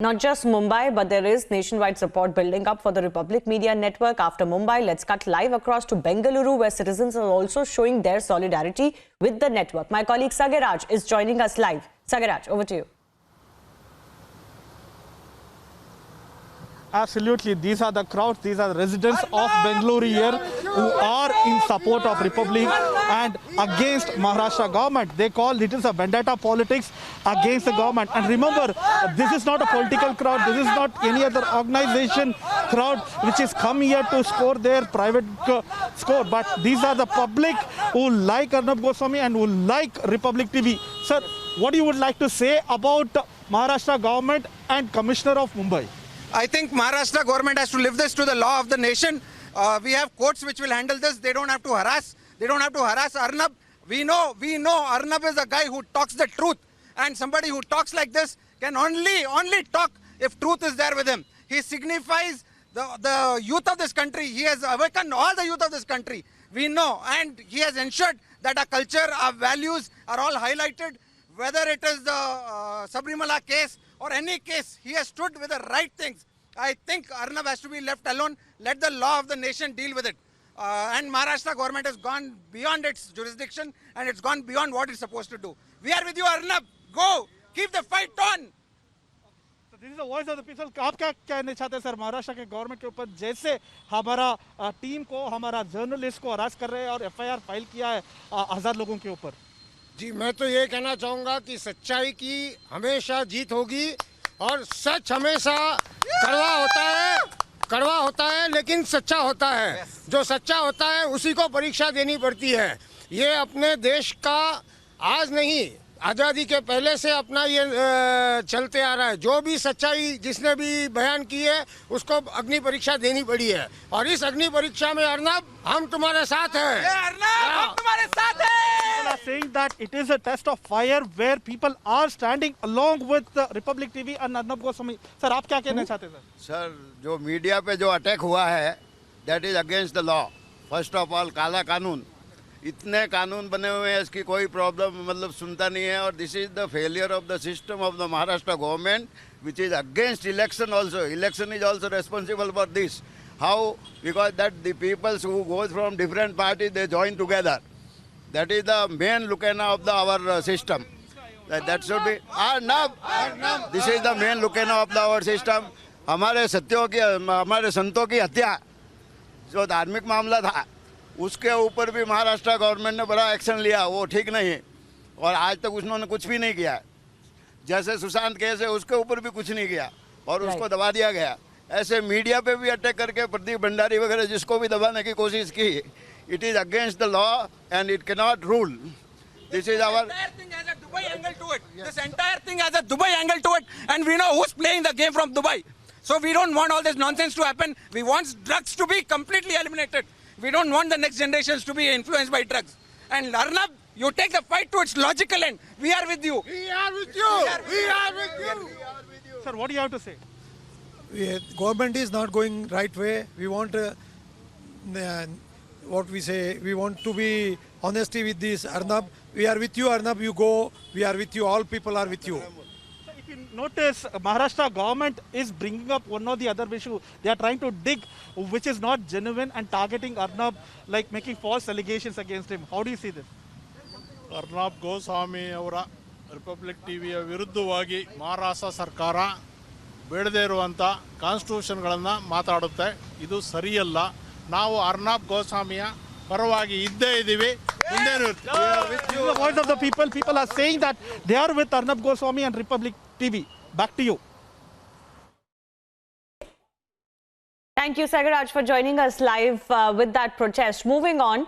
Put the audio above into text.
Not just Mumbai, but there is nationwide support building up for the Republic Media Network. After Mumbai, let's cut live across to Bengaluru, where citizens are also showing their solidarity with the network. My colleague Sagaraj is joining us live. Sagaraj, over to you. Absolutely. These are the crowds, these are the residents of Bengaluru here who are in support of Republic and against Maharashtra government. They call it is a vendetta politics against the government. And remember, this is not a political crowd, this is not any other organization crowd which is come here to score their private score. But these are the public who like Arnab Goswami and who like Republic TV. Sir, what you would like to say about Maharashtra government and Commissioner of Mumbai? I think Maharashtra government has to live this to the law of the nation. We have courts which will handle this. They don't have to harass. They don't have to harass Arnab. We know Arnab is a guy who talks the truth. And somebody who talks like this can only talk if truth is there with him. He signifies the youth of this country. He has awakened all the youth of this country. We know. And he has ensured that our culture, our values are all highlighted. Whether it is the Sabrimala case or any case, he has stood with the right things. I think Arnab has to be left alone. Let the law of the nation deal with it. And Maharashtra government has gone beyond its jurisdiction and it's gone beyond what it's supposed to do. We are with you, Arnab. Go. Keep the fight on. So this is the voice of the people. आप क्या कहना चाहते हैं sir Maharashtra के government के ऊपर जैसे हमारा टीम को हमारा जर्नलिस्ट को हरास कर रहे हैं और एफआईआर फाइल किया है 1000 लोगों के ऊपर? जी मैं तो ये कहना चाहूँगा कि सच्चाई की हमेशा जीत होगी और सच हमेशा कड़वा होता है लेकिन सच्चा होता है। जो सच्चा होता है उसी को परीक्षा देनी पड़ती है। ये अपने देश का आज नहीं, आज़ादी के पहले से अपना ये चलते आ रहा है। जो भी सच्चाई जिसने भी बयान की है उसको अग्नि परीक्षा देनी पड़ी है और इस अग्नि परीक्षा में अर्नब हम तुम्हारे साथ हैं। अर्नब हम तुम्हारे साथ हैं। People are saying that it is a test of fire where people are standing along with the Republic TV and Arnab Goswami. Sir आप क्या कहना चाहते हैं सर? जो मीडिया पे जो अटैक हुआ है that is against the law. First of all काला कानून, इतने कानून बने हुए हैं इसकी कोई प्रॉब्लम मतलब सुनता नहीं है और this is the failure of the system of the Maharashtra government which is against election also. Election is also responsible for this. How? Because that the peoples who go from different parties they join together. That is the main lukena of our system. That should be Arnab. This is the main lukena of our system. हमारे संतों की हत्या जो धार्मिक मामला था उसके ऊपर भी महाराष्ट्र गवर्नमेंट ने बड़ा एक्शन लिया, वो ठीक नहीं है और आज तक उन्होंने कुछ भी नहीं किया। जैसे सुशांत केस है उसके ऊपर भी कुछ नहीं किया और उसको दबा दिया गया। ऐसे मीडिया पे भी अटैक करके प्रदीप भंडारी वगैरह जिसको भी दबाने की कोशिश की, it is against the law and it can not rule. This is our entire thing has a Dubai angle to it. This entire thing has a Dubai angle to it, and we know who's playing the game from Dubai. So we don't want all this nonsense to happen. We want drugs to be completely eliminated. We don't want the next generations to be influenced by drugs. And Arnab, you take the fight to its logical end. We are with you. We are with you. We are with you. Sir, what do you have to say? Government is not going right way. We want what we say. We want to be honesty with this Arnab. We are with you, Arnab. You go. We are with you. All people are with you. So if you notice, Maharashtra government is bringing up one or the other issue. They are trying to dig which is not genuine and targeting Arnab, like making false allegations against him. How do you see this? Arnab Goswami ಅವರ Republic ಟಿವಿಯ ವಿರುದ್ಧವಾಗಿ ಮಹಾರಾಷ್ಟ್ರ ಸರ್ಕಾರ ಬೇಡದೇ ಇರುವಂಥ ಕಾನ್ಸ್ಟಿಟ್ಯೂಷನ್ಗಳನ್ನು ಮಾತಾಡುತ್ತೆ. ಇದು ಸರಿಯಲ್ಲ. ನಾವು ಅರ್ನಾಬ್ ಗೋಸ್ವಾಮಿಯ ಪರವಾಗಿ ಇದ್ದೇ ಇದ್ದೀವಿ, ಮುಂದೇನೂ ಇರ್ತೀವಿ. The voice of the people. People are saying that they are with Arnab Goswami and Republic TV. Back to you. Thank you, Sagaraj, for joining us live with that protest. Moving on.